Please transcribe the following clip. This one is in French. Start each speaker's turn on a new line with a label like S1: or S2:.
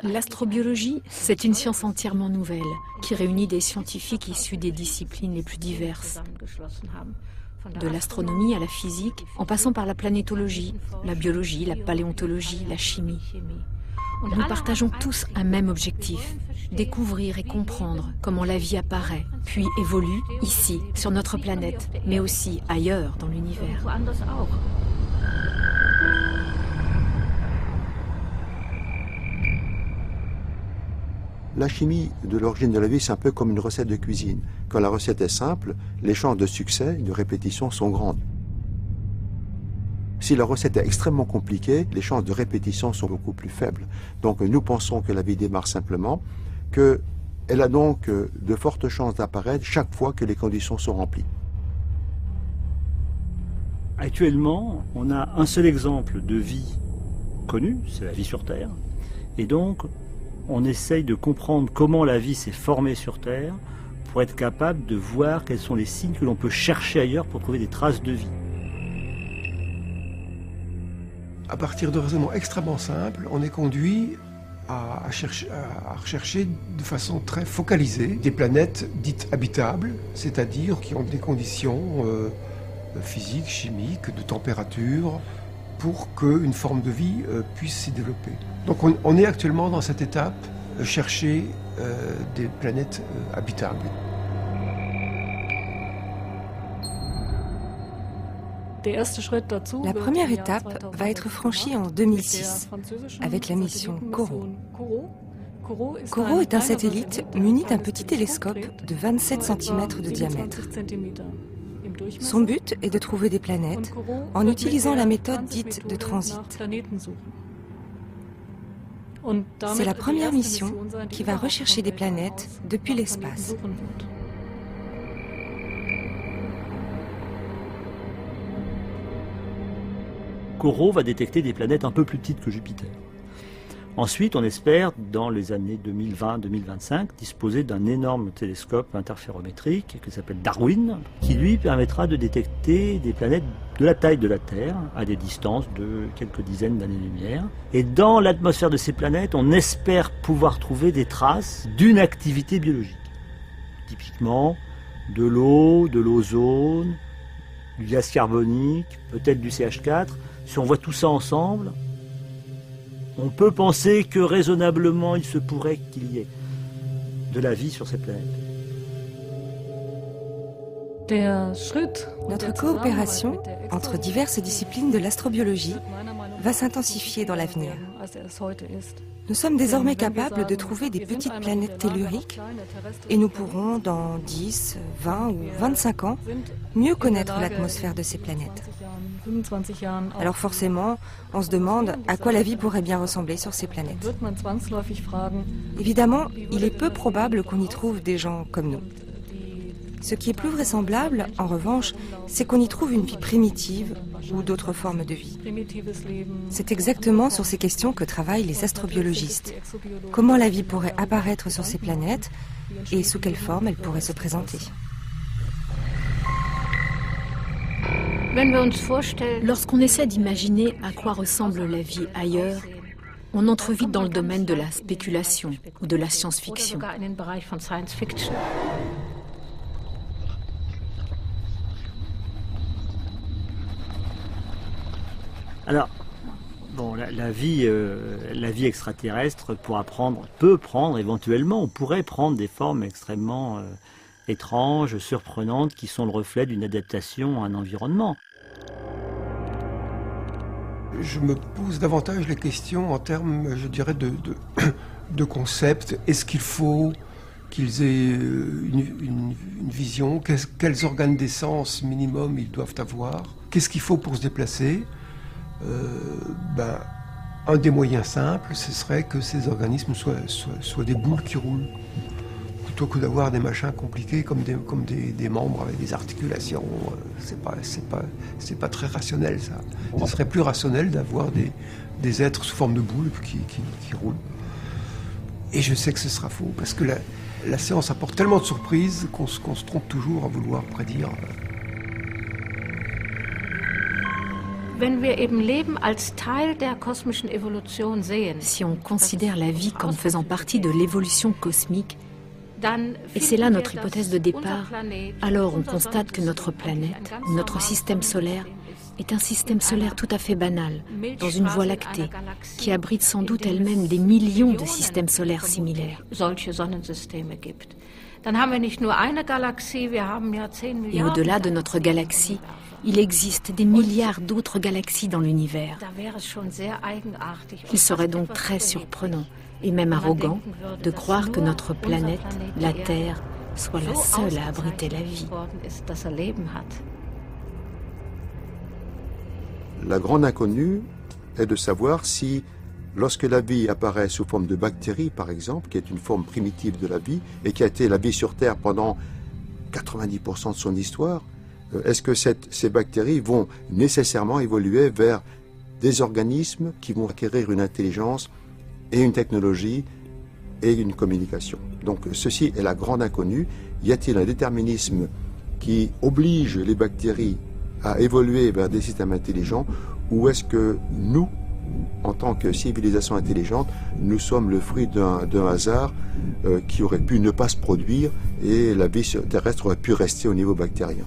S1: L'astrobiologie, c'est une science entièrement nouvelle, qui réunit des scientifiques issus des disciplines les plus diverses. De l'astronomie à la physique, en passant par la planétologie, la biologie, la paléontologie, la chimie. Nous partageons tous un même objectif, découvrir et comprendre comment la vie apparaît, puis évolue ici, sur notre planète, mais aussi ailleurs dans l'univers.
S2: La chimie de l'origine de la vie, c'est un peu comme une recette de cuisine. Quand la recette est simple, les chances de succès, de répétition sont grandes. Si la recette est extrêmement compliquée, les chances de répétition sont beaucoup plus faibles. Donc nous pensons que la vie démarre simplement, qu'elle a donc de fortes chances d'apparaître chaque fois que les conditions sont remplies.
S3: Actuellement, on a un seul exemple de vie connue, c'est la vie sur Terre. Et donc, on essaye de comprendre comment la vie s'est formée sur Terre pour être capable de voir quels sont les signes que l'on peut chercher ailleurs pour trouver des traces de vie.
S4: À partir de raisonnements extrêmement simples, on est conduit à rechercher de façon très focalisée des planètes dites habitables, c'est-à-dire qui ont des conditions physiques, chimiques, de température, pour qu'une forme de vie puisse s'y développer. Donc on est actuellement dans cette étape, chercher des planètes habitables.
S5: La première étape va être franchie en 2006 avec la mission COROT. COROT est un satellite muni d'un petit télescope de 27 cm de diamètre. Son but est de trouver des planètes en utilisant la méthode dite de transit. C'est la première mission qui va rechercher des planètes depuis l'espace.
S3: COROT va détecter des planètes un peu plus petites que Jupiter. Ensuite, on espère, dans les années 2020-2025, disposer d'un énorme télescope interférométrique qui s'appelle Darwin, qui lui permettra de détecter des planètes de la taille de la Terre, à des distances de quelques dizaines d'années-lumière. Et dans l'atmosphère de ces planètes, on espère pouvoir trouver des traces d'une activité biologique. Typiquement, de l'eau, de l'ozone, du gaz carbonique, peut-être du CH4. Si on voit tout ça ensemble, on peut penser que raisonnablement il se pourrait qu'il y ait de la vie sur ces planètes.
S5: Notre coopération entre diverses disciplines de l'astrobiologie va s'intensifier dans l'avenir. Nous sommes désormais capables de trouver des petites planètes telluriques et nous pourrons, dans 10, 20 ou 25 ans, mieux connaître l'atmosphère de ces planètes. Alors forcément, on se demande à quoi la vie pourrait bien ressembler sur ces planètes. Évidemment, il est peu probable qu'on y trouve des gens comme nous. Ce qui est plus vraisemblable, en revanche, c'est qu'on y trouve une vie primitive ou d'autres formes de vie. C'est exactement sur ces questions que travaillent les astrobiologistes. Comment la vie pourrait apparaître sur ces planètes et sous quelle forme elle pourrait se présenter.
S1: Lorsqu'on essaie d'imaginer à quoi ressemble la vie ailleurs, on entre vite dans le domaine de la spéculation ou de la science-fiction.
S3: Alors, bon, la vie extraterrestre peut prendre éventuellement, on pourrait prendre des formes extrêmement étranges, surprenantes, qui sont le reflet d'une adaptation à un environnement.
S4: Je me pose davantage les questions en termes, je dirais, de concept. Est-ce qu'il faut qu'ils aient une vision? Quels organes d'essence minimum ils doivent avoir? Qu'est-ce qu'il faut pour se déplacer? Un des moyens simples, ce serait que ces organismes soient des boules qui roulent, plutôt que d'avoir des machins compliqués comme des membres avec des articulations. C'est pas très rationnel, ça. Ce serait plus rationnel d'avoir des êtres sous forme de boules qui roulent. Et je sais que ce sera faux, parce que la science apporte tellement de surprises qu'on se trompe toujours à vouloir prédire.
S1: Si on considère la vie comme faisant partie de l'évolution cosmique, et c'est là notre hypothèse de départ, alors on constate que notre planète, notre système solaire, est un système solaire tout à fait banal, dans une voie lactée, qui abrite sans doute elle-même des millions de systèmes solaires similaires. Et au-delà de notre galaxie, il existe des milliards d'autres galaxies dans l'univers. Il serait donc très surprenant, et même arrogant, de croire que notre planète, la Terre, soit la seule à abriter la vie.
S2: La grande inconnue est de savoir si, lorsque la vie apparaît sous forme de bactéries, par exemple, qui est une forme primitive de la vie, et qui a été la vie sur Terre pendant 90% de son histoire, est-ce que ces bactéries vont nécessairement évoluer vers des organismes qui vont acquérir une intelligence et une technologie et une communication? Donc ceci est la grande inconnue. Y a-t-il un déterminisme qui oblige les bactéries à évoluer vers des systèmes intelligents, ou est-ce que nous, en tant que civilisation intelligente, nous sommes le fruit d'un hasard qui aurait pu ne pas se produire et la vie terrestre aurait pu rester au niveau bactérien?